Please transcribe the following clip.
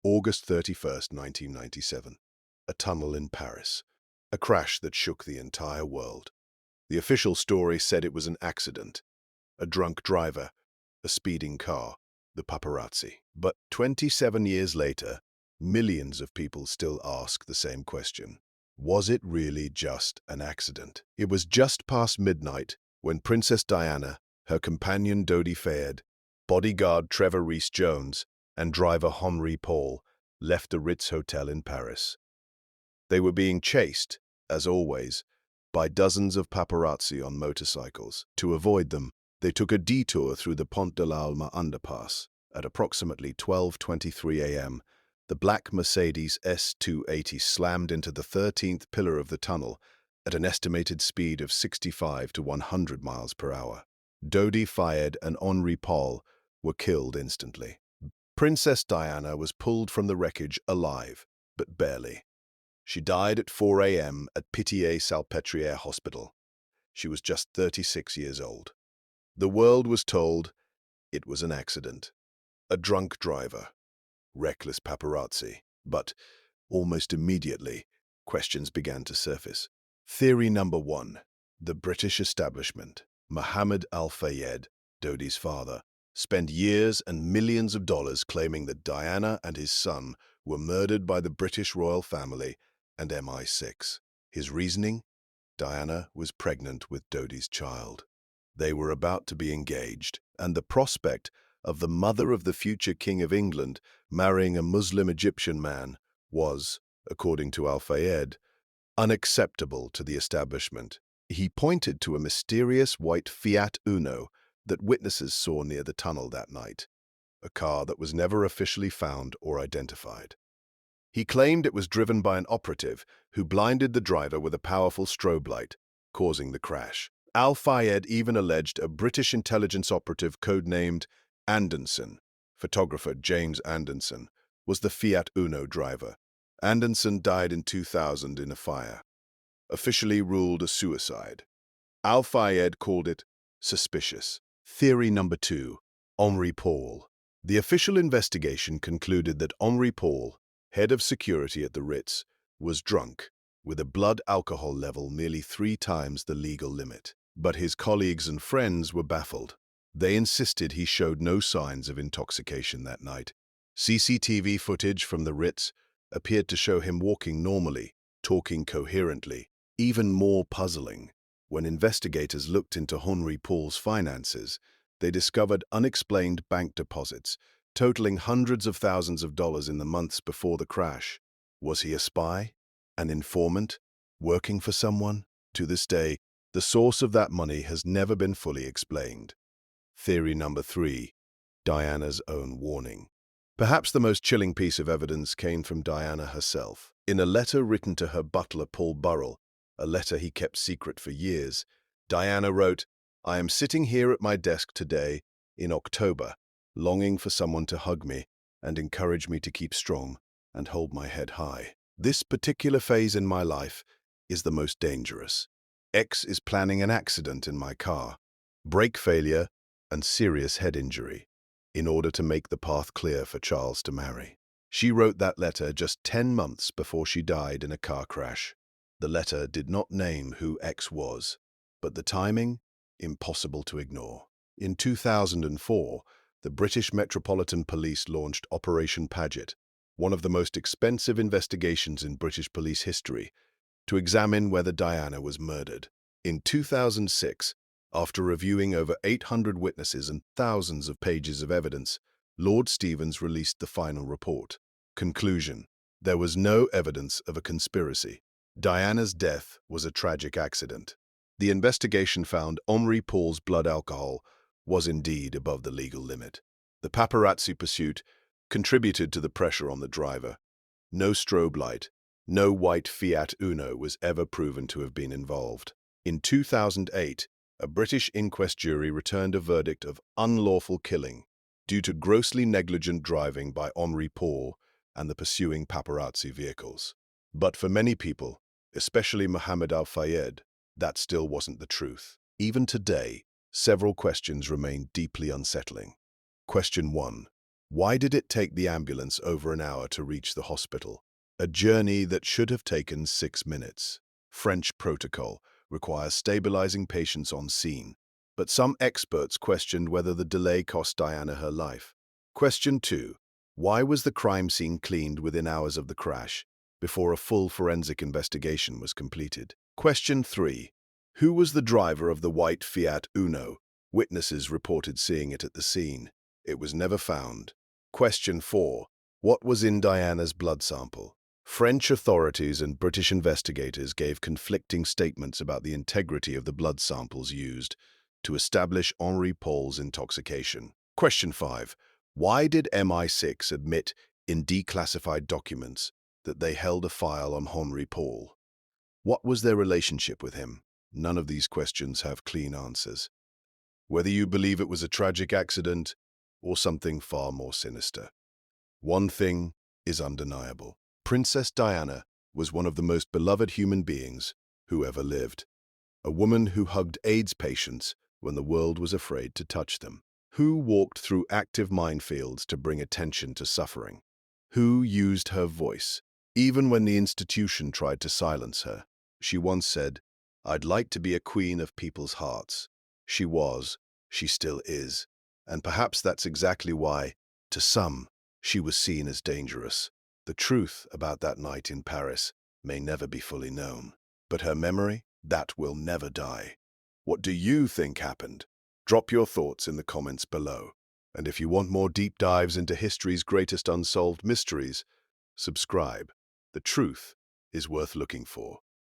August 31st, 1997. A tunnel in Paris. A crash that shook the entire world. The official story said it was an accident. A drunk driver, a speeding car, the paparazzi. But 27 years later, millions of people still ask the same question. Was it really just an accident? It was just past midnight when Princess Diana, her companion Dodi Fayed, bodyguard Trevor Rees-Jones, and driver Henri Paul left the Ritz Hotel in Paris. They were being chased, as always, by dozens of paparazzi on motorcycles. To avoid them, they took a detour through the Pont de l'Alma underpass. At approximately 12:23 a.m., the black Mercedes S280 slammed into the 13th pillar of the tunnel at an estimated speed of 65 to 100 miles per hour. Dodi Fayed and Henri Paul were killed instantly. Princess Diana was pulled from the wreckage alive, but barely. She died at 4 a.m. at Pitié-Salpêtrière Hospital. She was just 36 years old. The world was told it was an accident. A drunk driver. Reckless paparazzi. But, almost immediately, questions began to surface. Theory number 1. The British establishment. Mohammed Al-Fayed, Dodi's father, spent years and millions of dollars claiming that Diana and his son were murdered by the British royal family and MI6. His reasoning? Diana was pregnant with Dodi's child. They were about to be engaged, and the prospect of the mother of the future King of England marrying a Muslim Egyptian man was, according to Al-Fayed, unacceptable to the establishment. He pointed to a mysterious white Fiat Uno that witnesses saw near the tunnel that night, a car that was never officially found or identified. He claimed it was driven by an operative who blinded the driver with a powerful strobe light, causing the crash. Al-Fayed even alleged a British intelligence operative codenamed Anderson, photographer James Anderson, was the Fiat Uno driver. Anderson died in 2000 in a fire, officially ruled a suicide. Al-Fayed called it suspicious. Theory number 2. Henri Paul. The official investigation concluded that Henri Paul, head of security at the Ritz, was drunk, with a blood alcohol level nearly 3 times the legal limit. But his colleagues and friends were baffled. They insisted he showed no signs of intoxication that night. CCTV footage from the Ritz appeared to show him walking normally, talking coherently. Even more puzzling, when investigators looked into Henri Paul's finances, they discovered unexplained bank deposits totaling hundreds of thousands of dollars in the months before the crash. Was he a spy? An informant? Working for someone? To this day, the source of that money has never been fully explained. Theory number 3. Diana's own warning. Perhaps the most chilling piece of evidence came from Diana herself. In a letter written to her butler Paul Burrell, a letter he kept secret for years, Diana wrote, "I am sitting here at my desk today, in October, longing for someone to hug me and encourage me to keep strong and hold my head high. This particular phase in my life is the most dangerous. X is planning an accident in my car, brake failure, and serious head injury, in order to make the path clear for Charles to marry." She wrote that letter just 10 months before she died in a car crash. The letter did not name who X was, but the timing, impossible to ignore. In 2004, the British Metropolitan Police launched Operation Paget, one of the most expensive investigations in British police history, to examine whether Diana was murdered. In 2006, after reviewing over 800 witnesses and thousands of pages of evidence, Lord Stevens released the final report. Conclusion: there was no evidence of a conspiracy. Diana's death was a tragic accident. The investigation found Henri Paul's blood alcohol was indeed above the legal limit. The paparazzi pursuit contributed to the pressure on the driver. No strobe light, no white Fiat Uno was ever proven to have been involved. In 2008, a British inquest jury returned a verdict of unlawful killing due to grossly negligent driving by Henri Paul and the pursuing paparazzi vehicles. But for many people, especially Mohammed Al-Fayed, that still wasn't the truth. Even today, several questions remain deeply unsettling. Question 1. Why did it take the ambulance over an hour to reach the hospital? A journey that should have taken 6 minutes. French protocol requires stabilizing patients on scene, but some experts questioned whether the delay cost Diana her life. Question 2. Why was the crime scene cleaned within hours of the crash, before a full forensic investigation was completed? Question 3. Who was the driver of the white Fiat Uno? Witnesses reported seeing it at the scene. It was never found. Question 4. What was in Diana's blood sample? French authorities and British investigators gave conflicting statements about the integrity of the blood samples used to establish Henri Paul's intoxication. Question 5. Why did MI6 admit in declassified documents that they held a file on Henri Paul? What was their relationship with him? None of these questions have clean answers. Whether you believe it was a tragic accident or something far more sinister, one thing is undeniable. Princess Diana was one of the most beloved human beings who ever lived. A woman who hugged AIDS patients when the world was afraid to touch them. Who walked through active minefields to bring attention to suffering. Who used her voice, even when the institution tried to silence her. She once said, "I'd like to be a queen of people's hearts." She was, she still is, and perhaps that's exactly why, to some, she was seen as dangerous. The truth about that night in Paris may never be fully known, but her memory, that will never die. What do you think happened? Drop your thoughts in the comments below. And if you want more deep dives into history's greatest unsolved mysteries, subscribe. The truth is worth looking for.